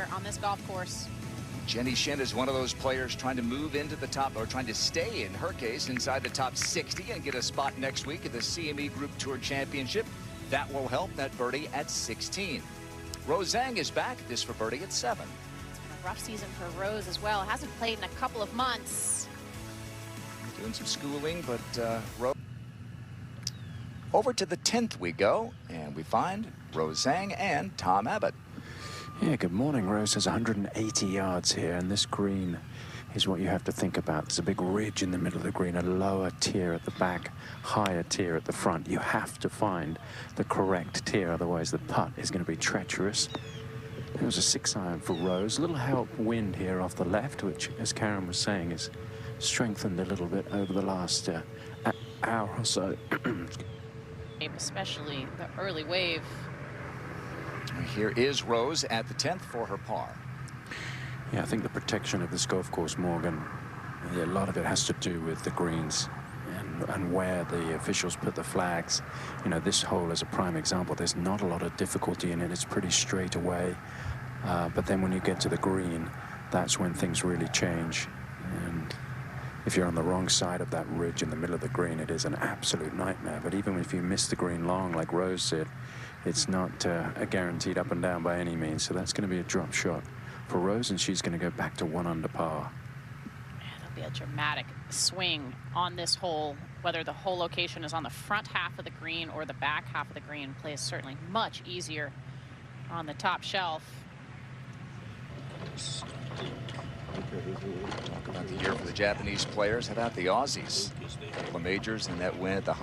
here on this golf course. Shen is one of those players trying to move into the top, or trying to stay, in her case, inside the top 60 and get a spot next week at the CME Group Tour Championship. That will help. That birdie at 16. Rose Zhang is back. This for birdie at 7. It's been a rough season for Rose as well. Hasn't played in a couple of months. Doing some schooling, but Rose. Over to the 10th we go, and we find Rose Zhang and Tom Abbott. Yeah, good morning. Rose has 180 yards here, and this green is what you have to think about. There's a big ridge in the middle of the green, a lower tier at the back, higher tier at the front. You have to find the correct tier, otherwise the putt is going to be treacherous. It was a 6-iron for Rose. A little help wind here off the left, which, as Karen was saying, is strengthened a little bit over the last hour or so. Especially the early wave. Here is Rose at the 10th for her par. Yeah, I think the protection of this golf course, Morgan, a lot of it has to do with the greens and where the officials put the flags. You know, this hole is a prime example. There's not a lot of difficulty in it. It's pretty straight away. But then when you get to the green, that's when things really change. And if you're on the wrong side of that ridge in the middle of the green, it is an absolute nightmare. But even if you miss the green long, like Rose did, it's not a guaranteed up and down by any means. So that's going to be a drop shot for Rose, and she's going to go back to 1 under par. Man, there'll be a dramatic swing on this hole. Whether the hole location is on the front half of the green or the back half of the green, plays certainly much easier on the top shelf. Talk about the year for the Japanese players. How about the Aussies? A couple of majors and that win at the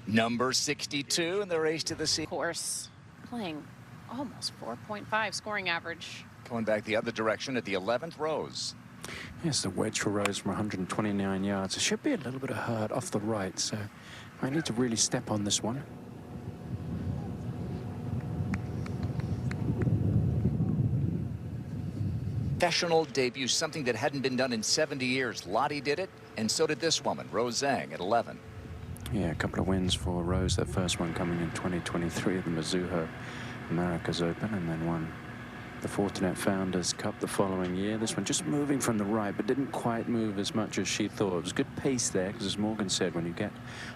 number 62 in the race to the sea. Of course, playing almost 4.5 scoring average. Going back the other direction at the 11th, Rose. Yes, the wedge for Rose from 129 yards. It should be a little bit of hurt off the right, so I need to really step on this one. Professional debut, something that hadn't been done in 70 years. Lottie did it, and so did this woman, Rose Zhang, at 11. Yeah, a couple of wins for Rose. That first one coming in 2023 at the Mizuho Americas Open, and then won the Fortinet Founders Cup the following year. This one just moving from the right, but didn't quite move as much as she thought. It was good pace there, because as Morgan said, when you get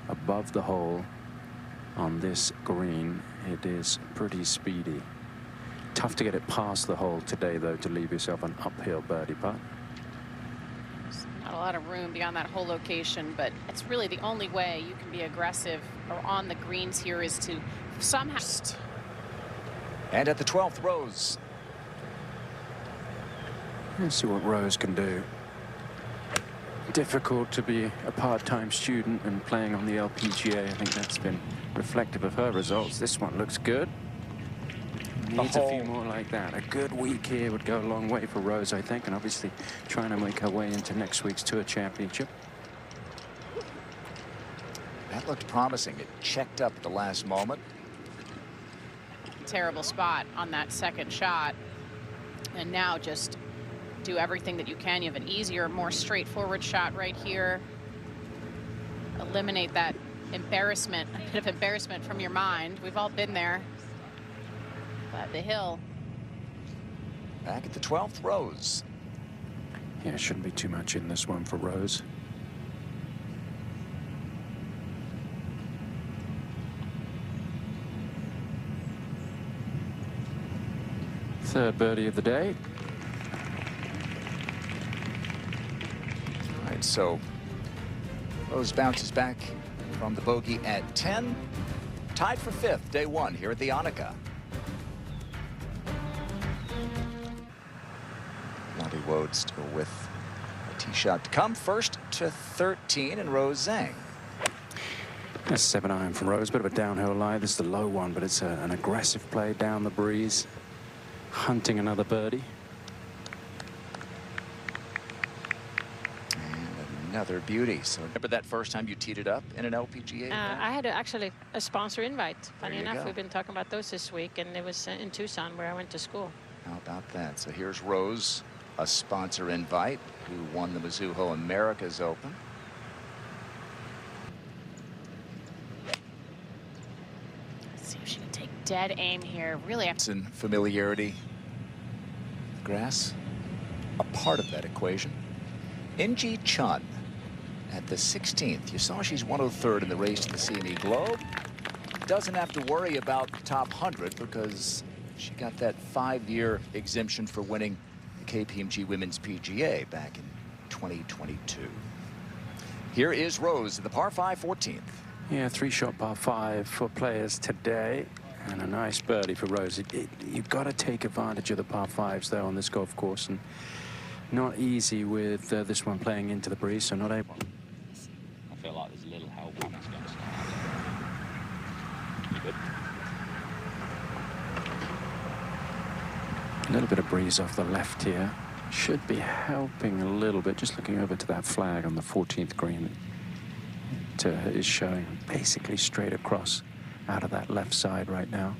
above the hole on this green, it is pretty speedy. Tough to get it past the hole today, though, to leave yourself an uphill birdie putt. Not a lot of room beyond that hole location, but it's really the only way you can be aggressive or on the greens here is to somehow. And at the 12th, Rose. Let's see what Rose can do. Difficult to be a part-time student and playing on the LPGA. I think that's been reflective of her results. This one looks good. Needs a few more like that. A good week here would go a long way for Rose, I think, and obviously trying to make her way into next week's Tour Championship. That looked promising. It checked up at the last moment. Terrible spot on that second shot, and now just do everything that you can. You have an easier, more straightforward shot right here. Eliminate that embarrassment, a bit of embarrassment from your mind. We've all been there. But the hill. Back at the 12th, Rose. Yeah, shouldn't be too much in this one for Rose. Third birdie of the day. All right, so Rose bounces back from the bogey at 10. Tied for 5th, day 1 here at the ANNIKA. Lottie Woad still with a tee shot to come. First to 13, and Rose Zhang. That's 7-iron from Rose. Bit of a downhill lie. This is the low one, but it's an aggressive play down the breeze, hunting another birdie. And another beauty. So remember that first time you teed it up in an LPGA event? I had actually a sponsor invite. Funny enough, go. we've been talking about those this week, and it was in Tucson where I went to school. How about that? So here's Rose, a sponsor invite, who won the Mizuho Americas Open. Let's see if she can take dead aim here. Really. It's in familiarity Grass, a part of that equation. In-Ji Chun at the 16th. You saw she's 103rd in the race to the CME Globe. Doesn't have to worry about the top 100 because she got that 5-year exemption for winning the KPMG Women's PGA back in 2022. Here is Rose at the par 5 14th. Yeah, 3-shot par 5 for players today. And a nice birdie for Rose. You've got to take advantage of the par 5s though on this golf course, and not easy with this one playing into the breeze, so not able. I feel like there's a little help on this going to start. Good. A little bit of breeze off the left here. Should be helping a little bit. Just looking over to that flag on the 14th green. It is showing basically straight across out of that left side right now.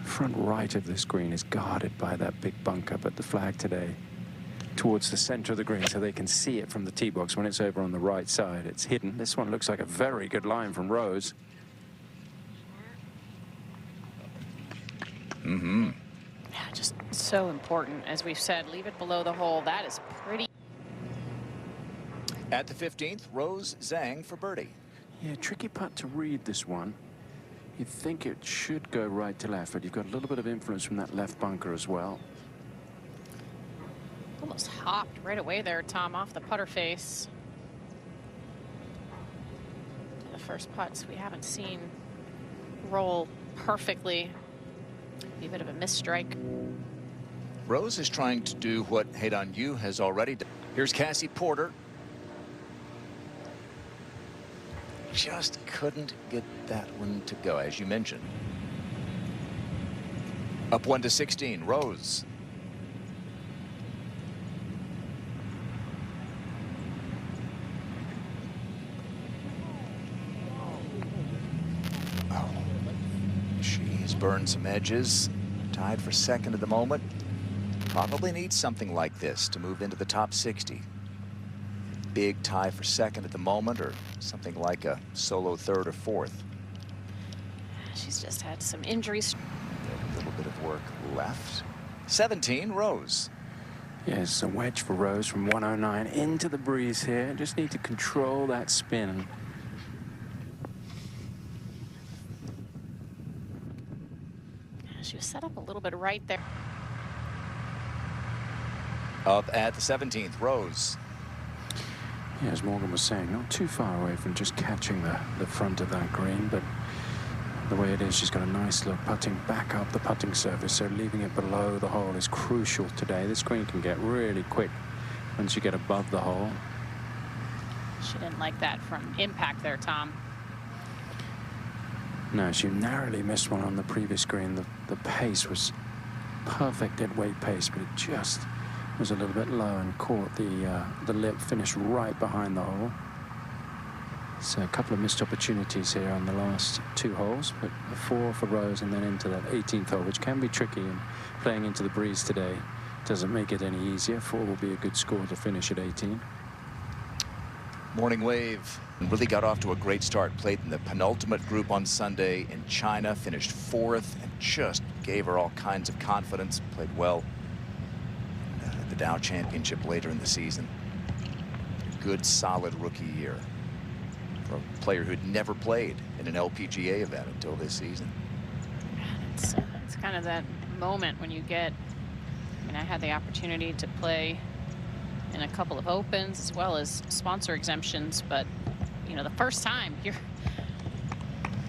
Front right of this green is guarded by that big bunker, but the flag today towards the center of the green so they can see it from the tee box. When it's over on the right side, it's hidden. This one looks like a very good line from Rose. Yeah, just so important. As we've said, leave it below the hole. That is pretty. At the 15th, Rose Zhang for birdie. Yeah, tricky putt to read this one. You'd think it should go right to left, but you've got a little bit of influence from that left bunker as well. Almost hopped right away there, Tom, off the putter face. The first putts we haven't seen roll perfectly. Be a bit of a misstrike. Rose is trying to do what Haydon Yu has already done. Here's Cassie Porter. Just couldn't get that one to go, as you mentioned. Up 1 to 16, Rose. Oh, she's burned some edges. Tied for second at the moment. Probably needs something like this to move into the top 60. Big tie for second at the moment, or something like a solo third or fourth. She's just had some injuries. A little bit of work left. 17, Rose. Yes, a wedge for Rose from 109 into the breeze here. Just need to control that spin. She was set up a little bit right there. Up at the 17th, Rose. Yeah, as Morgan was saying, not too far away from just catching the front of that green, but the way it is, she's got a nice look putting back up the putting surface, so leaving it below the hole is crucial today. This green can get really quick once you get above the hole. She didn't like that from impact there, Tom. No, she narrowly missed one on the previous green. The pace was perfect dead weight pace, but it just was a little bit low and caught the lip, finished right behind the hole. So a couple of missed opportunities here on the last 2 holes, but a 4 for Rose and then into that 18th hole, which can be tricky, and playing into the breeze today doesn't make it any easier. 4 will be a good score to finish at 18. Morning Wave really got off to a great start. Played in the penultimate group on Sunday in China, finished 4th, and just gave her all kinds of confidence. Played well at the Dow Championship later in the season. A good, solid rookie year for a player who'd never played in an LPGA event until this season. It's kind of that moment when you get, I mean, I had the opportunity to play in a couple of opens as well as sponsor exemptions, but you know, the first time you're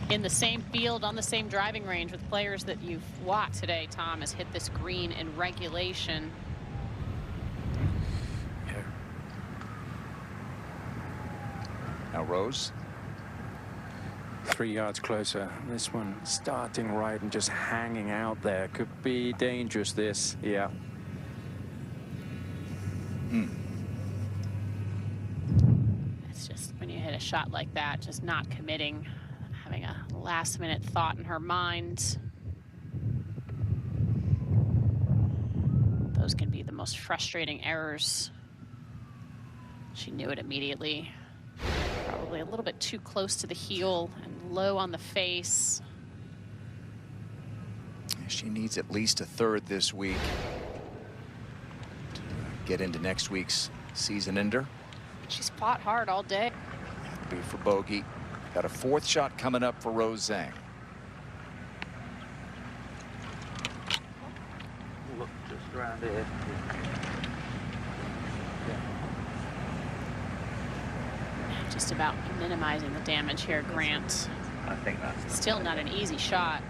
in the same field on the same driving range with players that you've watched today, Tom, has hit this green in regulation. Yeah. Now Rose. 3 yards closer. This one starting right and just hanging out there. Could be dangerous, this. Yeah. It's just when you hit a shot like that, just not committing, having a last minute thought in her mind. Those can be the most frustrating errors. She knew it immediately. Probably a little bit too close to the heel and low on the face. She needs at least a third this week. get into next week's season ender. She's fought hard all day. Be for bogey. Got a 4th shot coming up for Rose Zhang. Look just around here. Just about minimizing the damage here, Grant. I think that's Still not an easy shot.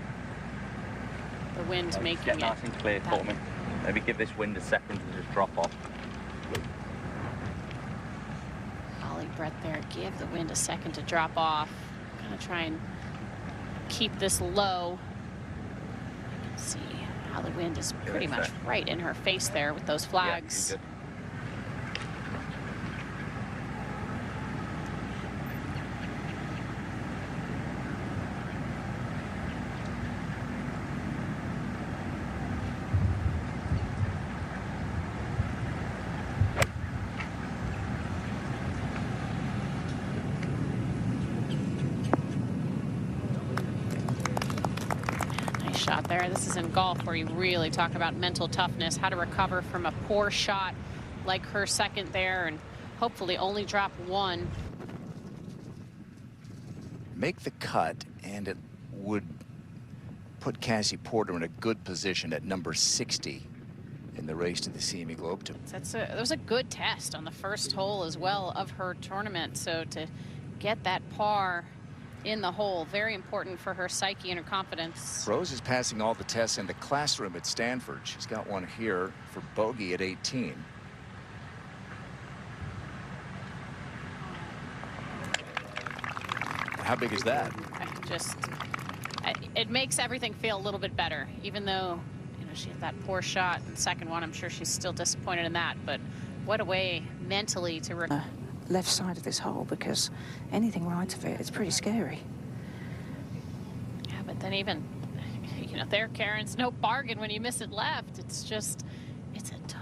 The wind's making get it. nice and clear for me. Maybe give this wind a second to just drop off. Ollie Brett there. Give the wind a second to drop off. Gonna try and keep this low. See how the wind is pretty much right in her face there with those flags. Yeah, Shot there. This is in golf where you really talk about mental toughness, how to recover from a poor shot like her second there, and hopefully only drop one. Make the cut, and it would put Cassie Porter in a good position at number 60 in the race to the CME Globe. That was a good test on the first hole as well of her tournament. So to get that par in the hole, very important for her psyche and her confidence. Rose is passing all the tests in the classroom at Stanford. She's got one here for bogey at 18. How big is that? It makes everything feel a little bit better, even though, you know, she had that poor shot in the second one. I'm sure she's still disappointed in that, but what a way mentally to left side of this hole, because anything right of it, it's pretty scary. Yeah, but then even, you know, there, Karen's no bargain when you miss it left. It's just